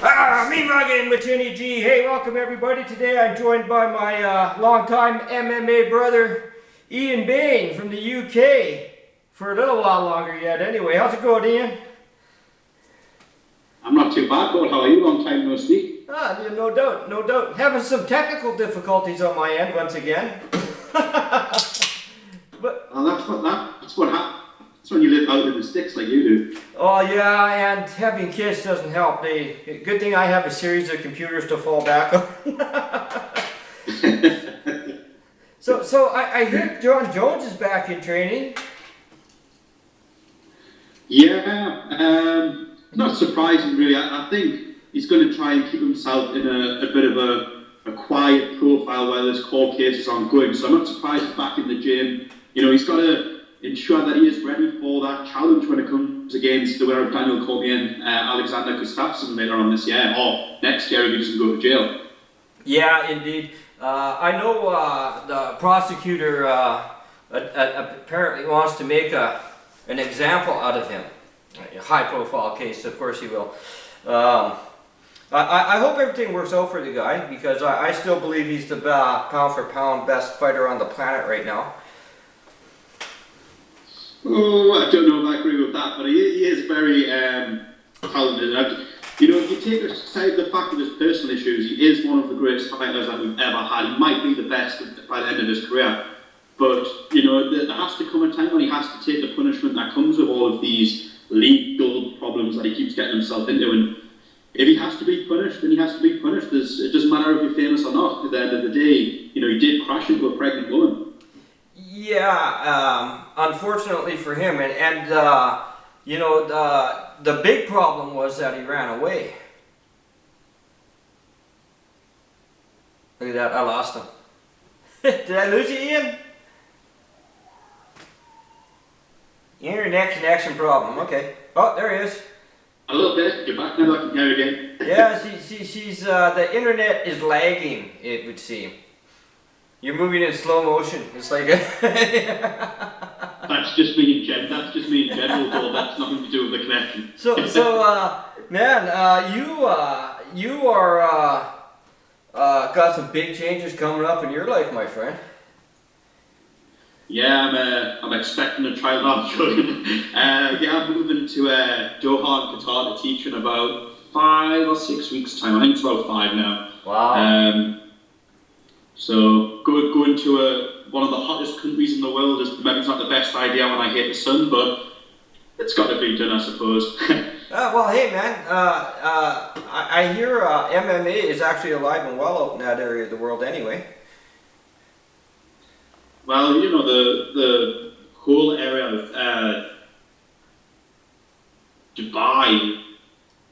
Mean-Muggin with Chinny G. Hey, welcome everybody. Today I'm joined by my longtime MMA brother, Bain from the UK. For a little while longer yet. Anyway, how's it going, Ian? I'm not too bad, but how are you? Long time no speak. Yeah, no doubt, no doubt. Having some technical difficulties on my end once again. But well, that's what happens. That's when you live out in the sticks like you do. Oh yeah, and having kids doesn't help. Good thing I have a series of computers to fall back on. So I hear John Jones is back in training. Yeah, not surprising really. I think he's going to try and keep himself in a bit of a quiet profile while this court case is ongoing. So I'm not surprised he's back in the gym. You know, he's got to ensure that he is ready for that challenge when it comes against the winner of Daniel Cormier and Alexander Gustafsson later on this year, or next year if he doesn't go to jail. Yeah, indeed. I know the prosecutor apparently wants to make an example out of him. A high-profile case, of course he will. I hope everything works out for the guy, because I still believe he's the pound-for-pound best fighter on the planet right now. Oh, I don't know if I agree with that, but he is very talented. You know, if you take aside the fact of his personal issues, he is one of the greatest fighters that we've ever had. He might be the best by the end of his career. But, you know, there has to come a time when he has to take the punishment that comes with all of these legal problems that he keeps getting himself into. And if he has to be punished, then he has to be punished. It doesn't matter if you're famous or not. At the end of the day, you know, he did crash into a pregnant woman. Yeah, unfortunately for him, and you know, the big problem was that he ran away. Look at that, I lost him. Did I lose you, Ian? Internet connection problem, okay. Oh, there he is. A little bit, you're back now, I can hear again. Yeah, she's the internet is lagging, it would seem. You're moving in slow motion. It's like That's just me in general, Paul. That's nothing to do with the connection. Man, you are got some big changes coming up in your life, my friend. Yeah, I'm expecting a trial. No, I'm joking. I'm moving to Doha in Qatar to teach in about 5 or 6 weeks' time. I think it's about 5 now. Wow. So going to one of the hottest countries in the world is maybe not the best idea when I hate the sun, but it's got to be done, I suppose. Well, hey man, I hear MMA is actually alive and well out in that area of the world anyway. Well, you know, the whole area of Dubai,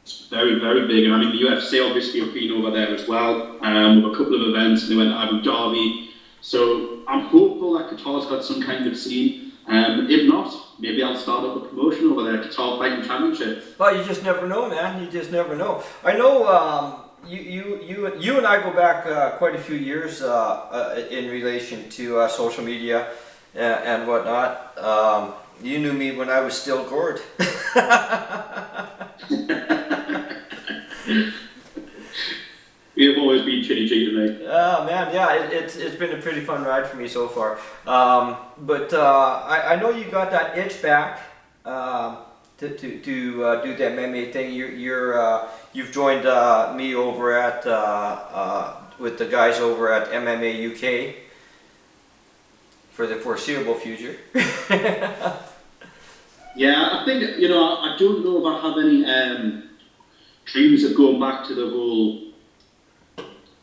it's very, very big. And I mean, the UFC obviously have been over there as well, with a couple of events, and they went to Abu Dhabi. So I'm hopeful that Qatar's got some kind of scene. If not, maybe I'll start up a promotion over there, Qatar Fighting Championship. Well, you just never know, man. You just never know. I know you and I go back quite a few years in relation to social media and whatnot. You knew me when I was still gourd. We have always been Chinny G to me. Oh man, yeah, it's been a pretty fun ride for me so far. But I know you got that itch back to do the MMA thing. You've joined me over at with the guys over at MMA UK for the foreseeable future. Yeah, I think, you know, I don't know if I have any dreams of going back to the whole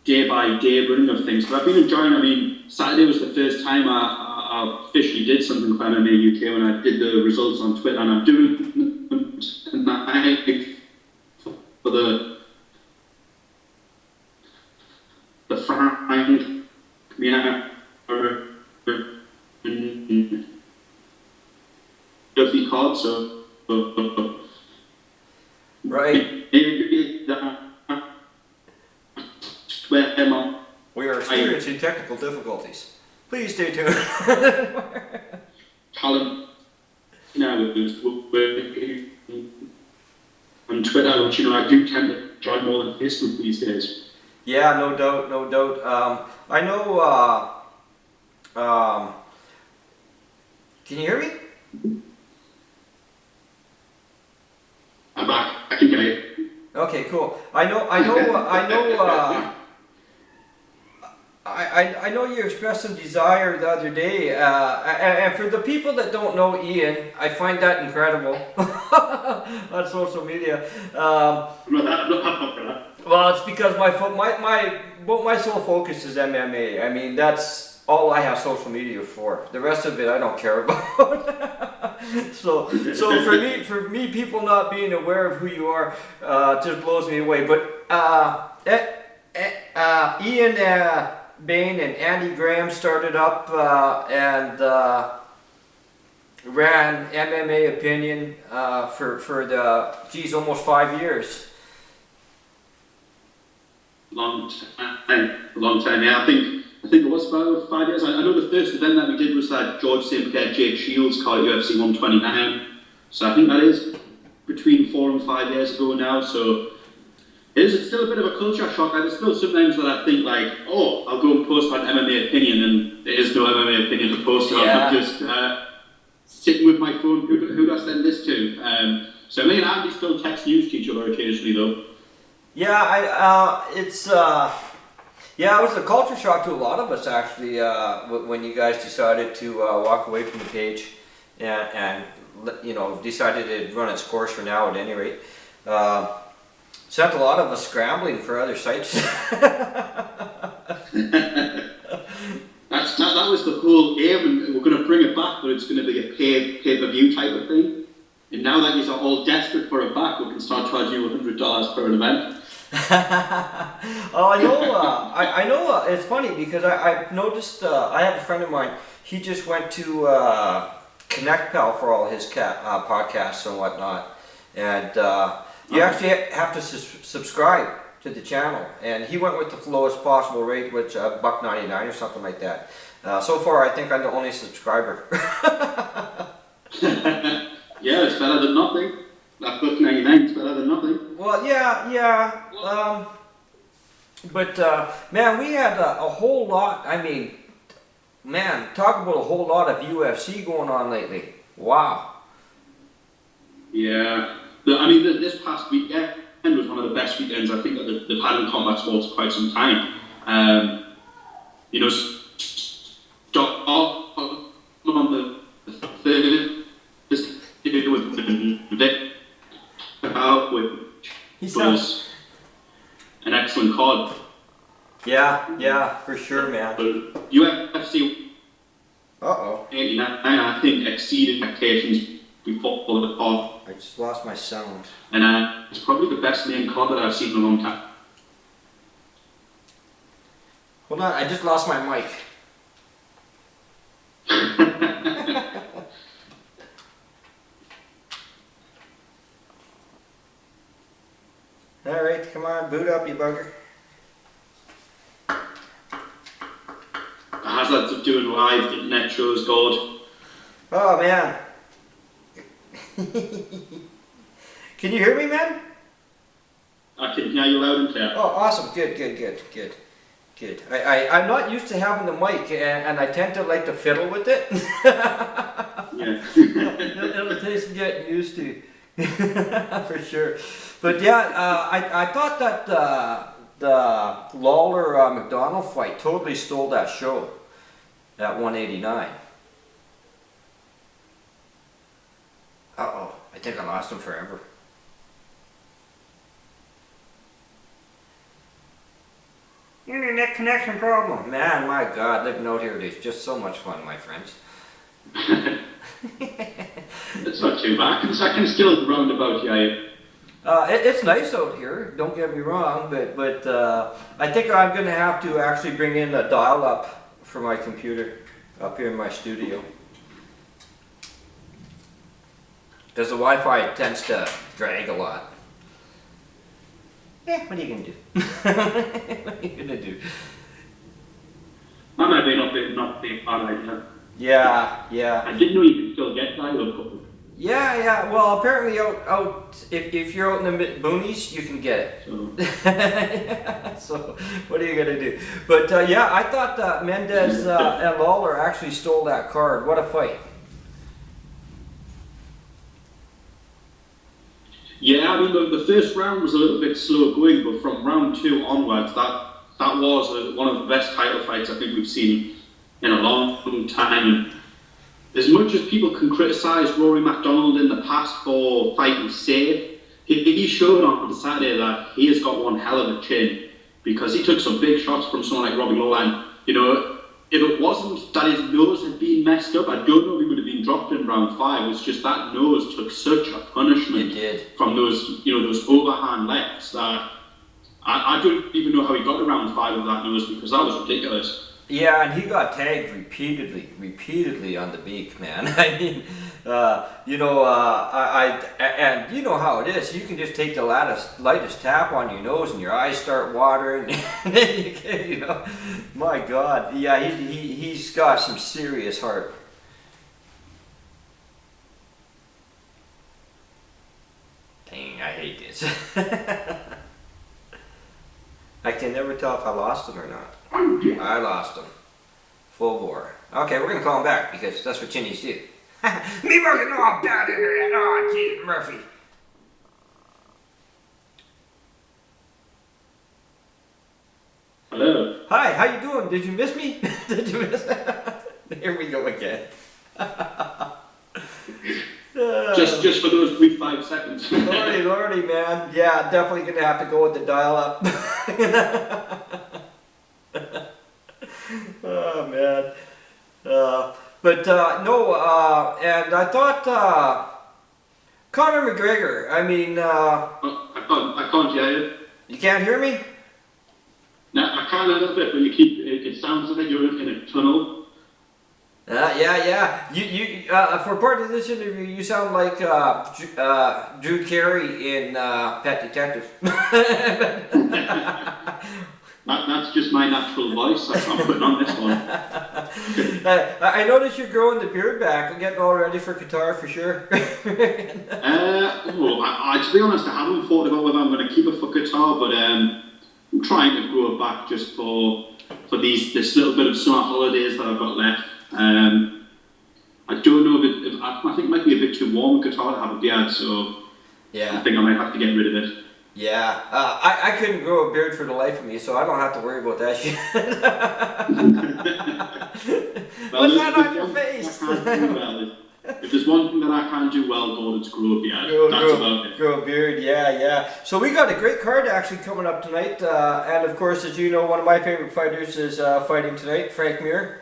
day-by-day running of things, but I've been enjoying. I mean, Saturday was the first time I officially did something for MMA UK when I did the results on Twitter, and I'm doing tonight for the Frank Duffy card, so Right. We are experiencing technical difficulties. Please stay tuned. Talent now on Twitter, which, you know, I do tend to enjoy more than Facebook these days. Yeah, no doubt, no doubt. I know. Can you hear me? I'm back. I can hear you. Okay, cool. I know. I know you expressed some desire the other day, and for the people that don't know Ian, I find that incredible on social media. Well, it's because my sole focus is MMA. I mean, that's all I have social media for. The rest of it, I don't care about. so for me, people not being aware of who you are just blows me away. But Ian. Bain and Andy Graham started up and ran MMA Opinion for the almost 5 years. Long time. Yeah, I think it was about 5 years. I know the first event that we did was that George St. Pierre Jake Shields card at UFC 129. So I think that is between 4 and 5 years ago now. So it's still a bit of a culture shock. Like, there's still sometimes that I think like, oh, I'll go and post my MMA opinion, and there is no MMA opinion to post. Yeah. I'm just sitting with my phone. Who do I send this to? So me and Andy still text news to each other occasionally, though. Yeah, it was a culture shock to a lot of us actually when you guys decided to walk away from the page and decided to run its course for now at any rate. Sent a lot of us scrambling for other sites. That was the whole aim, and we're going to bring it back, but it's going to be a pay-per-view type of thing. And now that you're all desperate for it back, we can start charging you $100 per an event. Oh, I know. It's funny because I've noticed. I have a friend of mine. He just went to ConnectPal for all his podcasts and whatnot, and. You actually have to subscribe to the channel, and he went with the lowest possible rate, which $1.99 or something like that. So far, I think I'm the only subscriber. Yeah, it's better than nothing. That $1.99 is better than nothing. Well, yeah. But man, we had a whole lot. I mean, man, talk about a whole lot of UFC going on lately. Wow. Yeah. I mean, this past weekend was one of the best weekends I think that they've had in combat sports for quite some time. Start off on the third, just with was an excellent card. Yeah, for sure, man. But UFC 89, I think, exceeded expectations before the card. I just lost my sound. And it's probably the best main card that I've seen in a long time. Hold on, I just lost my mic. Alright, come on, boot up, you bugger. How's that doing live internet shows, God? Oh, man. Can you hear me, man? I can hear you loud and clear. Oh, awesome. Good. I'm not used to having the mic, and I tend to like to fiddle with it. Yeah. It'll take some getting used to, for sure. But yeah, I thought that the Lawler-McDonald fight totally stole that show at 189. Uh-oh, I think I lost him forever. Internet connection problem. Man, my God, living out here is just so much fun, my friends. It's not too bad. I can still roundabout, yeah. It's nice out here, don't get me wrong, but I think I'm going to have to actually bring in a dial-up for my computer up here in my studio. Because the Wi-Fi tends to drag a lot. What are you going to do? What are you going to do? That might be not be a bad idea. Yeah. I didn't know you could still get dial-up. Yeah, yeah. Well, apparently if you're out in the boonies, you can get it. So, So what are you gonna do? But yeah, I thought Mendez and Lawler actually stole that card. What a fight! yeah, I mean the first round was a little bit slow going, but from round 2 onwards, that was one of the best title fights I think we've seen in a long time. As much as people can criticise Rory MacDonald in the past for fighting safe, he showed on Saturday that he has got one hell of a chin because he took some big shots from someone like Robbie Lawler. You know, if it wasn't that his nose had been messed up, I don't know if he would have been dropped in round 5. It's just that nose took such a punishment from those overhand lefts that I don't even know how he got to round 5 with that nose because that was ridiculous. Yeah, and he got tagged repeatedly on the beak, man. I mean, and you know how it is. You can just take the lightest tap on your nose, and your eyes start watering. And then you get, my God, yeah, he's got some serious heart. Dang, I hate this. I can never tell if I lost him or not. I lost him. Full bore. Okay, we're gonna call him back because that's what Chinnies do. Mean-Muggin, oh, bad internet, oh, geez, Murphy. Hello. Hi, how you doing? Did you miss me? Did you miss? Here we go again. Just for those brief 5 seconds. Lordy, man. Yeah, definitely gonna have to go with the dial-up. Oh man. And I thought Conor McGregor. I mean, I can't hear you. You can't hear me? No, I can a little bit, but it sounds like you're in a tunnel. Yeah. You for part of this interview, you sound like Drew Carey in Pet Detective. That's just my natural voice. I'm putting on this one. I noticed you're growing the beard back and getting all ready for Qatar for sure. To be honest, I haven't thought about whether I'm going to keep it for Qatar, but I'm trying to grow it back just for this little bit of summer holidays that I've got left. I don't know if I think it might be a bit too warm in Qatar to have a beard, so yeah. I think I might have to get rid of it. Yeah, I couldn't grow a beard for the life of me, so I don't have to worry about that shit. What's that on your face? If there's one thing that I can do well, Gordon, it's grow a beard. Grow a beard, yeah. So we got a great card actually coming up tonight, and of course, as you know, one of my favorite fighters is fighting tonight, Frank Mir.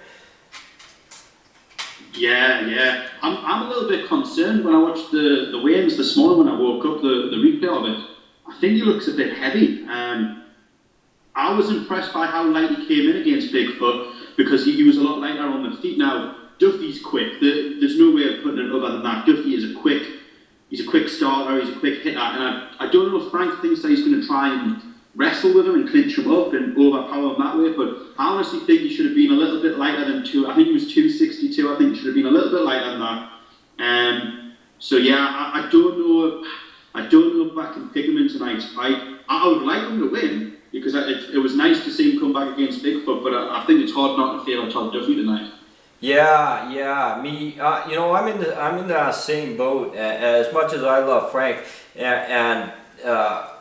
Yeah. I'm a little bit concerned when I watched the weigh-ins this morning when I woke up, the replay of it. I think he looks a bit heavy. I was impressed by how light he came in against Bigfoot because he was a lot lighter on the feet. Now, Duffy's quick. There's no way of putting it other than that. Duffy is a quick starter, he's a quick hitter, and I don't know if Frank thinks that he's going to try and wrestle with him and clinch him up and overpower him that way, but I honestly think he should have been a little bit lighter than I think he was 262, I think he should have been a little bit lighter than that. So yeah, I don't know if I can pick him in tonight's fight. I would like him to win, because it was nice to see him come back against Bigfoot, but I think it's hard not to favour Todd Duffy tonight. Yeah, me. I'm in the same boat. As much as I love Frank, and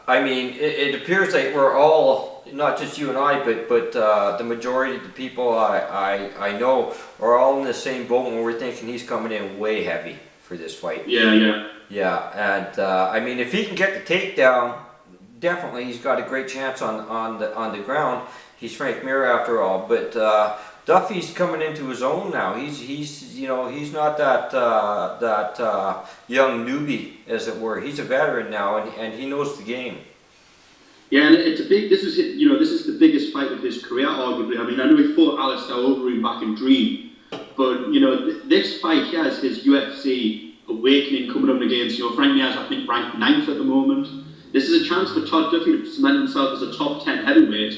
I mean, it appears like we're all, not just you and I, but the majority of the people I know are all in the same boat, and we're thinking he's coming in way heavy for this fight. Yeah. Yeah, and I mean, if he can get the takedown, definitely he's got a great chance on the ground. He's Frank Mir after all, but Duffy's coming into his own now. He's not that young newbie, as it were. He's a veteran now, and he knows the game. Yeah, and this is the biggest fight of his career, arguably. I mean, I know he fought Alistair Overeem back in Dream, but this fight here is his UFC awakening coming up against Frank Mir's, I think, ranked 9th at the moment. This is a chance for Todd Duffy to cement himself as a top 10 heavyweight.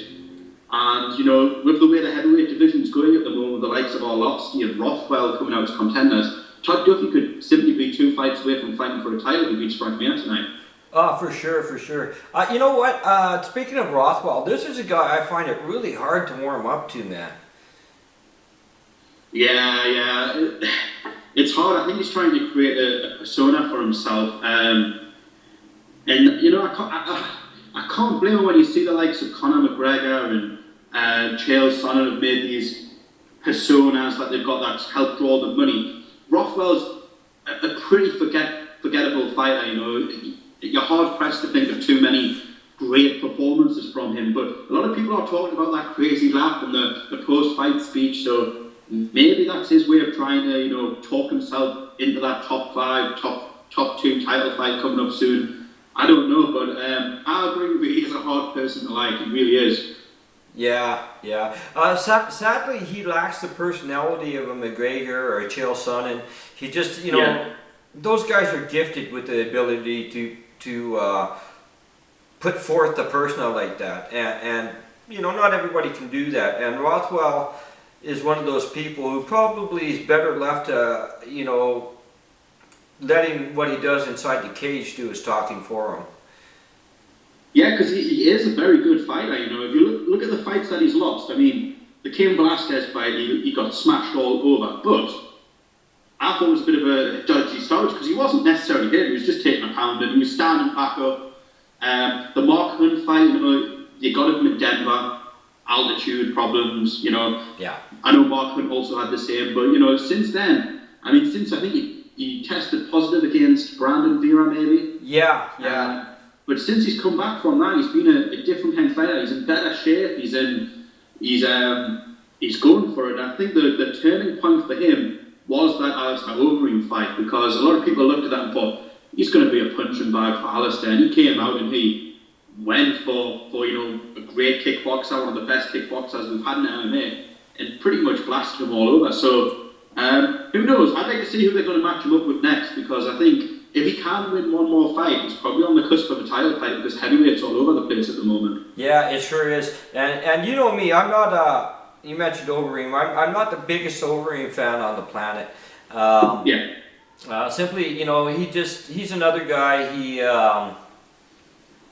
And, with the way the heavyweight division's going at the moment, with the likes of Arlovsky and Rothwell coming out as contenders, Todd Duffy could simply be 2 fights away from fighting for a title if he beats Frank Mir tonight. Oh, for sure, for sure. You know what? Speaking of Rothwell, this is a guy I find it really hard to warm up to, man. Yeah. It's hard. I think he's trying to create a persona for himself. And, you know, I can't blame him when you see the likes of Conor McGregor and Chael Sonnen have made these personas that they've got that's helped draw the money. Rothwell's a pretty forgettable fighter, you know. You're hard pressed to think of too many great performances from him, but a lot of people are talking about that crazy laugh and the post-fight speech, so maybe that's his way of trying to, you know, talk himself into that top 5, top 2 title fight coming up soon. I don't know, but I agree with you, he's a hard person to like, he really is. Yeah. Sadly, he lacks the personality of a McGregor or a Chael Sonnen. He just, you know, those guys are gifted with the ability to put forth the persona like that, and you know, not everybody can do that. And Rothwell is one of those people who probably is better left to, you know, letting what he does inside the cage do his talking for him. Yeah, because he is a very good fighter, you know. If you look at the fights that he's lost, I mean, the Cain Velasquez fight, he got smashed all over, but I thought it was a bit of a dodgy start because he wasn't necessarily hit, he was just taking a pounding, he was standing back up. The Mark Hunt fight, you know, you got him in Denver, altitude problems, you know. Yeah. I know Mark Hunt also had the same, but, you know, since then, I mean, since I think he tested positive against Brandon Vera, maybe. Yeah. But since he's come back from that, he's been a different kind of fighter. He's in better shape. He's going for it. I think the turning point for him was that Alistair Overeem fight, because a lot of people looked at that and thought he's going to be a punching bag for Alistair, and he came out and he went for you know, a great kickboxer, one of the best kickboxers we've had in MMA, and pretty much blasted him all over. So who knows? I'd like to see who they're going to match him up with next, because I think if he can win one more fight, he's probably on the cusp of a title fight, because heavyweight's all over the place at the moment. Yeah, it sure is. And you know me, I'm not you mentioned Overeem. I'm not the biggest Overeem fan on the planet. Simply, you know, he's another guy. He,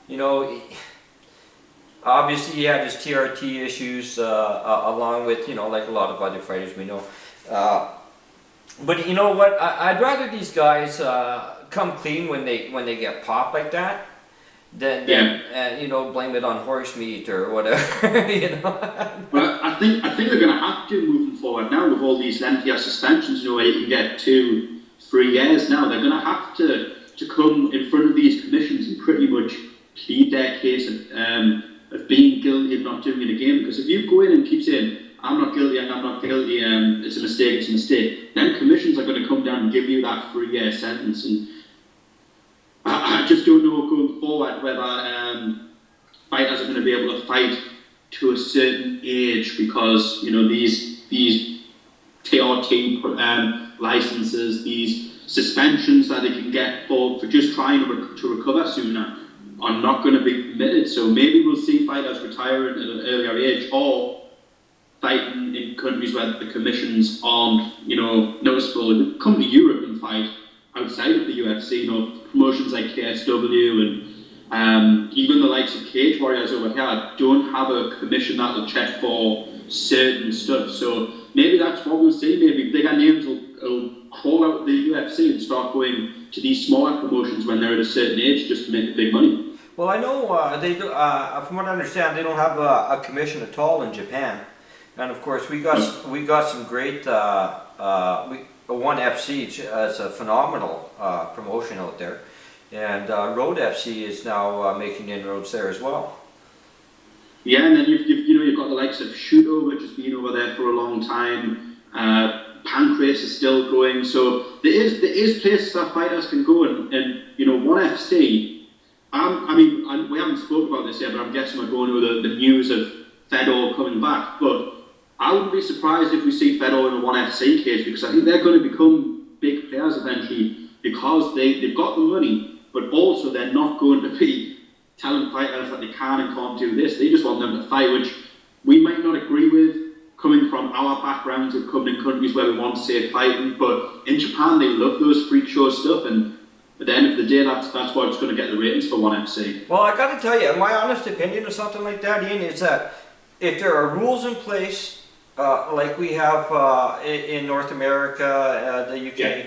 you know, obviously he had his TRT issues along with, you know, like a lot of other fighters we know. But you know what? I'd rather these guys come clean when they get popped like that than you know, blame it on horse meat or whatever. You know. Well, I think they're going to have to moving forward now with all these lengthier suspensions. You know, where you can get 2-3 years now. They're going to have to come in front of these commissions and pretty much plead their case of being guilty and not doing it again. Because if you go in and keep saying, I'm not guilty, it's a mistake, then commissions are going to come down and give you that 3-year sentence. And I just don't know going forward whether fighters are going to be able to fight to a certain age, because, you know, these TRT licenses, these suspensions that they can get for just trying to recover sooner are not going to be permitted. So maybe we'll see fighters retiring at an earlier age, or fighting in countries where the commissions aren't, you know, noticeable. Come to Europe and fight outside of the UFC, you know, promotions like KSW and even the likes of Cage Warriors over here don't have a commission that will check for certain stuff. So maybe that's what we'll see. Maybe bigger names will crawl out of the UFC and start going to these smaller promotions when they're at a certain age just to make the big money. Well, I know they do. From what I understand, they don't have a commission at all in Japan. And of course, we got some great One FC is a phenomenal promotion out there, and Road FC is now making inroads there as well. Yeah, and then you've got the likes of Shudo, which has been over there for a long time. Pancrase is still going, so there is places that fighters can go, and you know, One FC. We haven't spoken about this yet, but I'm guessing we're going over the news of Fedor coming back. But I wouldn't be surprised if we see Fedor in a One FC cage, because I think they're going to become big players eventually, because they've got the money, but also they're not going to be telling fighters that they can and can't do this. They just want them to fight, which we might not agree with coming from our backgrounds of coming in countries where we want safe fighting, but in Japan they love those freak show stuff, and at the end of the day, that's what's going to get the ratings for one MC. Well, I got to tell you, my honest opinion of something like that, Ian, is that if there are rules in place, like we have in North America, the UK,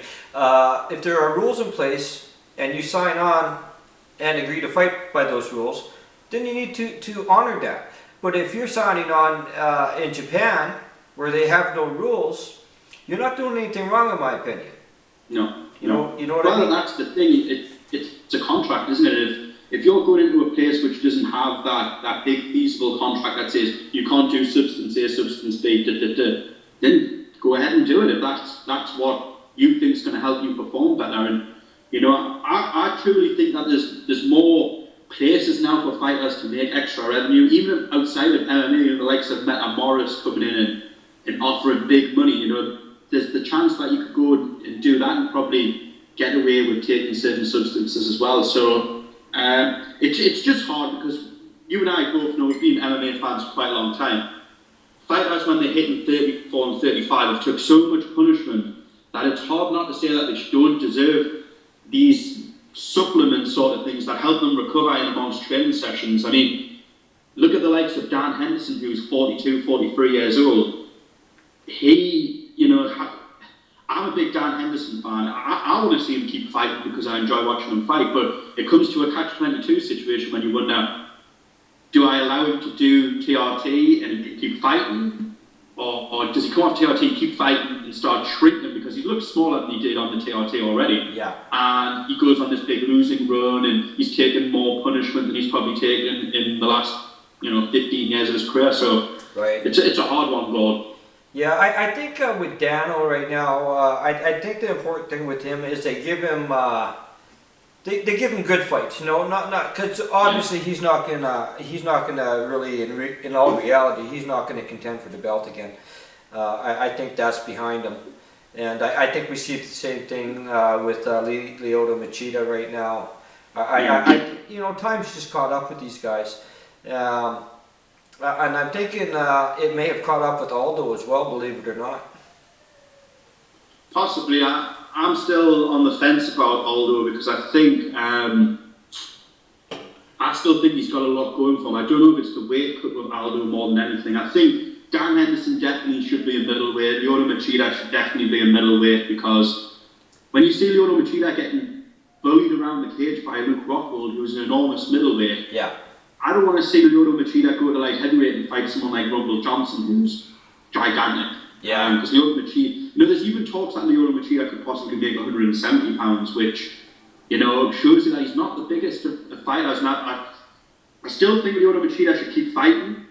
if there are rules in place and you sign on and agree to fight by those rules, then you need to honor that. But if you're signing on in Japan, where they have no rules, you're not doing anything wrong, in my opinion. No. You know what I mean? That's the thing. It's a contract, isn't it? If you're going into a place which doesn't have that big feasible contract that says you can't do substance A, substance B, then go ahead and do it. If that's what you think is going to help you perform better. And I truly think that there's more places now for fighters to make extra revenue, even outside of MMA, the likes of Meta Morris coming in and offering big money. There's the chance that you could go and do that and probably get away with taking certain substances as well. So it's just hard, because you and I both know, we've been MMA fans for quite a long time. Fighters, when they're hitting 34 and 35, have took so much punishment that it's hard not to say that they don't deserve these supplement sort of things that help them recover in amongst training sessions. I mean, look at the likes of Dan Henderson, who's 42, 43 years old. I'm a big Dan Henderson fan. I want to see him keep fighting because I enjoy watching him fight, but it comes to a catch-22 situation when you wonder, do I allow him to do TRT and keep fighting? Or does he come off TRT, keep fighting and start shrinking because he looks smaller than he did on the TRT already? Yeah. And he goes on this big losing run and he's taken more punishment than he's probably taken in the last 15 years of his career. So right. It's a hard one, Gord. Yeah, I think with Dano right now, I think the important thing with him is they give him they give him good fights, not because obviously he's not gonna really in all reality he's not gonna contend for the belt again. I think that's behind him, and I think we see the same thing with Lyoto Machida right now. Time's just caught up with these guys. And I'm thinking it may have caught up with Aldo as well, believe it or not. Possibly. I'm still on the fence about Aldo because I still think he's got a lot going for him. I don't know if it's the weight cut with Aldo more than anything. I think Dan Henderson definitely should be a middleweight. Lyoto Machida should definitely be a middleweight, because when you see Lyoto Machida getting bullied around the cage by Luke Rockhold, who's an enormous middleweight, yeah. I don't want to see Lyoto Machida go to light heavyweight and fight someone like Rumble Johnson, who's gigantic. Yeah. Because Lyoto Machida, there's even talks that Lyoto Machida could possibly make 170 pounds, which, shows you that he's not the biggest of fighters. I still think Lyoto Machida should keep fighting,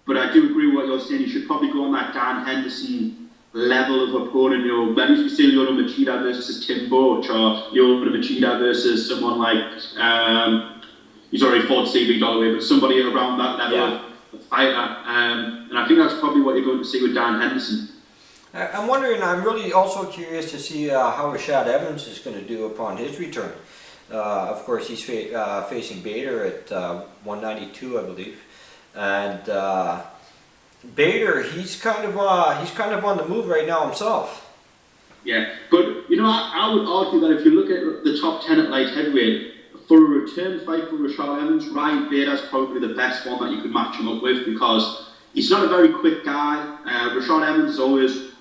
but I do agree with what you're saying. He should probably go on that Dan Henderson level of opponent. Maybe you see Lyoto Machida versus Tim Boach, or Lyoto Machida versus someone like. He's already fought CB Dollaway, but somebody around that level of fighter. And I think that's probably what you're going to see with Dan Henderson. I'm wondering, I'm really also curious to see how Rashad Evans is going to do upon his return. Of course, he's facing Bader at 192, I believe. And Bader, he's kind of on the move right now himself. Yeah, but I would argue that if you look at the top 10 at light heavyweight, for a return fight for Rashad Evans, Ryan Bader's probably the best one that you could match him up with, because he's not a very quick guy. Rashad Evans has always,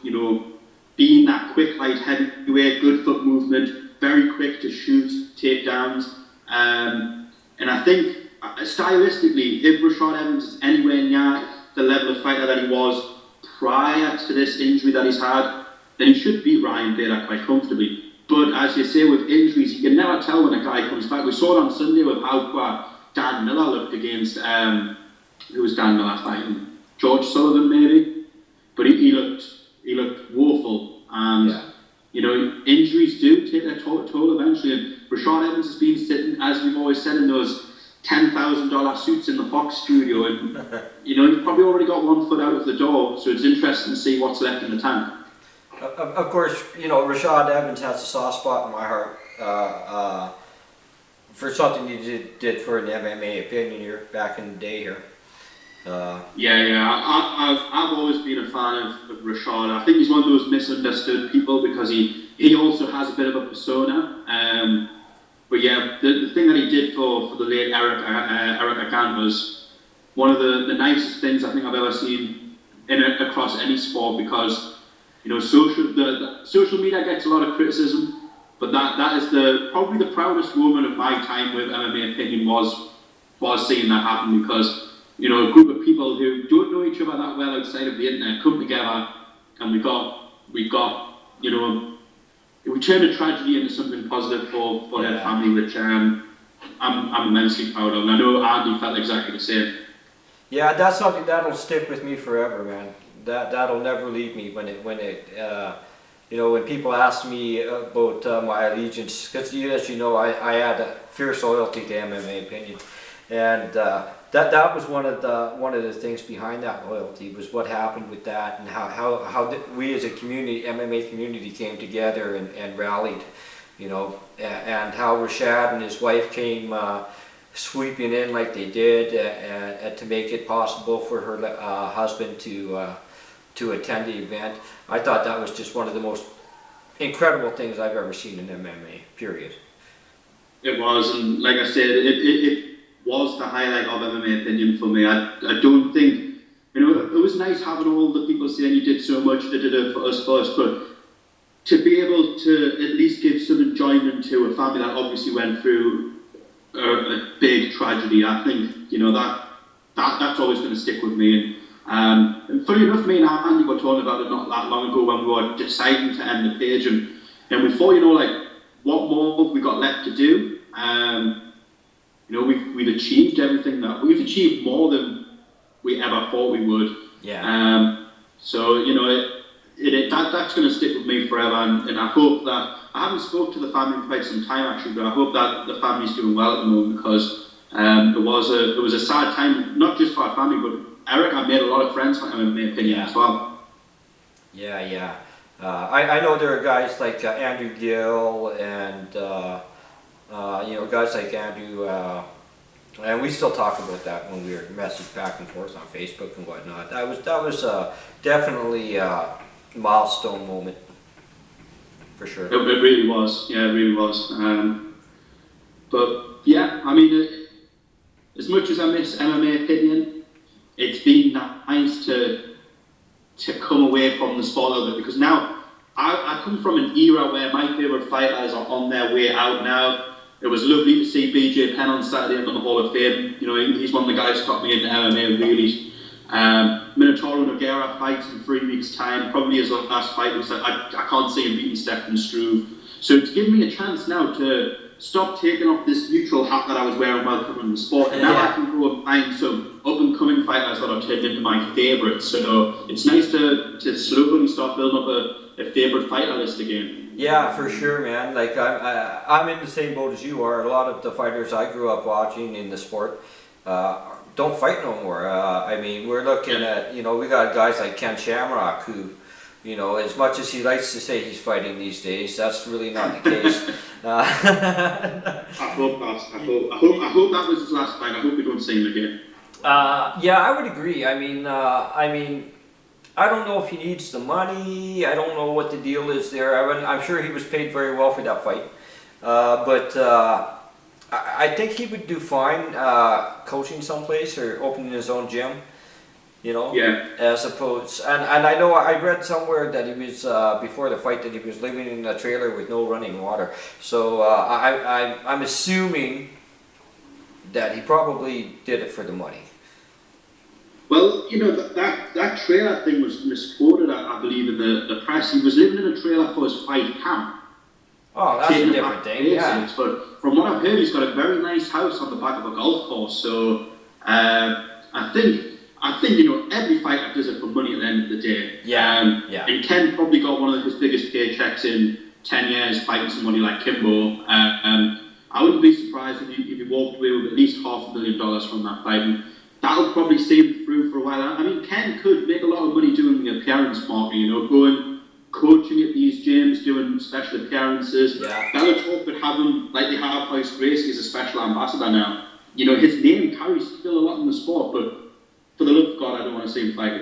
being that quick light heavyweight, good foot movement, very quick to shoot takedowns. And I think stylistically, if Rashad Evans is anywhere near the level of fighter that he was prior to this injury that he's had, then he should beat Ryan Bader quite comfortably. But as you say, with injuries, you can never tell when a guy comes back. We saw it on Sunday with how Dan Miller looked against, who was Dan Miller fighting? George Sullivan, maybe? But he looked woeful. And, injuries do take their toll eventually. And Rashad Evans has been sitting, as we've always said, in those $10,000 suits in the Fox studio. And, he's probably already got one foot out of the door. So it's interesting to see what's left in the tank. Of course, Rashad Evans has a soft spot in my heart for something he did for an MMA opinion here back in the day here. I've always been a fan of Rashad. I think he's one of those misunderstood people because he also has a bit of a persona. But yeah, the thing that he did for the late Eric Akan was one of the nicest things I think I've ever seen across any sport, because social media gets a lot of criticism, but that is probably the proudest moment of my time with MMA Opinion was seeing that happen, because a group of people who don't know each other that well outside of the internet come together, and we turned a tragedy into something positive for their family, which I'm immensely proud of. And I know Andy felt exactly the same. Yeah, that's something that'll stick with me forever, man. That'll never leave me when people ask me about my allegiance, because as you know, I had a fierce loyalty to MMA Opinion, and that was one of the things behind that loyalty, was what happened with that, and how we as a community, MMA community, came together and rallied, and how Rashad and his wife came sweeping in like they did, and to make it possible for her husband to attend the event. I thought that was just one of the most incredible things I've ever seen in MMA, period. It was, and like I said, it was the highlight of MMA Opinion for me. I don't think, it was nice having all the people saying you did so much, they did it for us first, but to be able to at least give some enjoyment to a family that obviously went through a big tragedy, I think, that's always going to stick with me. And funny enough, me and Andy were talking about it not that long ago when we were deciding to end the page, and we thought, what more have we got left to do? We've achieved everything we've achieved more than we ever thought we would. Yeah. So that's going to stick with me forever, and I hope that I haven't spoke to the family in quite some time actually, but I hope that the family's doing well at the moment, because it was a sad time, not just for our family, but Eric, I made a lot of friends for MMA Opinion as well. Yeah. I know there are guys like Andrew Gill and guys like Andrew, and we still talk about that when we were messaging back and forth on Facebook and whatnot. That was definitely a milestone moment, for sure. It really was. Yeah, it really was. But yeah, as much as I miss MMA Opinion, it's been nice to come away from the sport a little bit, because now I come from an era where my favourite fighters are on their way out now. It was lovely to see BJ Penn on Saturday on the Hall of Fame. He's one of the guys who got me into MMA really. Minotauro Nogueira fights in 3 weeks' time, probably his last fight. I can't see him beating Stefan Struve. So it's given me a chance now to stop taking off this neutral hat that I was wearing while covering the sport, and now I can go and find some up-and-coming fighters that I've turned into my favourites. So it's nice to slowly start building up a favourite fighter list again. Yeah, for sure, man. Like I'm in the same boat as you are. A lot of the fighters I grew up watching in the sport don't fight no more. We're looking at, we got guys like Ken Shamrock who, as much as he likes to say he's fighting these days, that's really not the case. I hope that was his last fight. I hope we don't see him again. Yeah, I would agree. I don't know if he needs the money. I don't know what the deal is there. I'm sure he was paid very well for that fight. But I think he would do fine coaching someplace or opening his own gym. Yeah. As opposed, and I know I read somewhere that he was before the fight that he was living in a trailer with no running water. So I'm assuming that he probably did it for the money. Well, that trailer thing was misquoted, I believe, in the press. He was living in a trailer for his fight camp. Oh, that's a different thing, yeah. But from what I've heard, he's got a very nice house on the back of a golf course. So I think every fighter does it for money at the end of the day. Yeah. And Ken probably got one of his biggest paychecks in 10 years fighting somebody like Kimbo. I wouldn't be surprised if he walked away with at least $500,000 from that fight. And that'll probably see him through for a while. Ken could make a lot of money doing the appearance market, going coaching at these gyms, doing special appearances. Yeah. Bellator could have him like they have House Gracie as a special ambassador now. His name carries still a lot in the sport, but for the love God, I don't want to see him fight.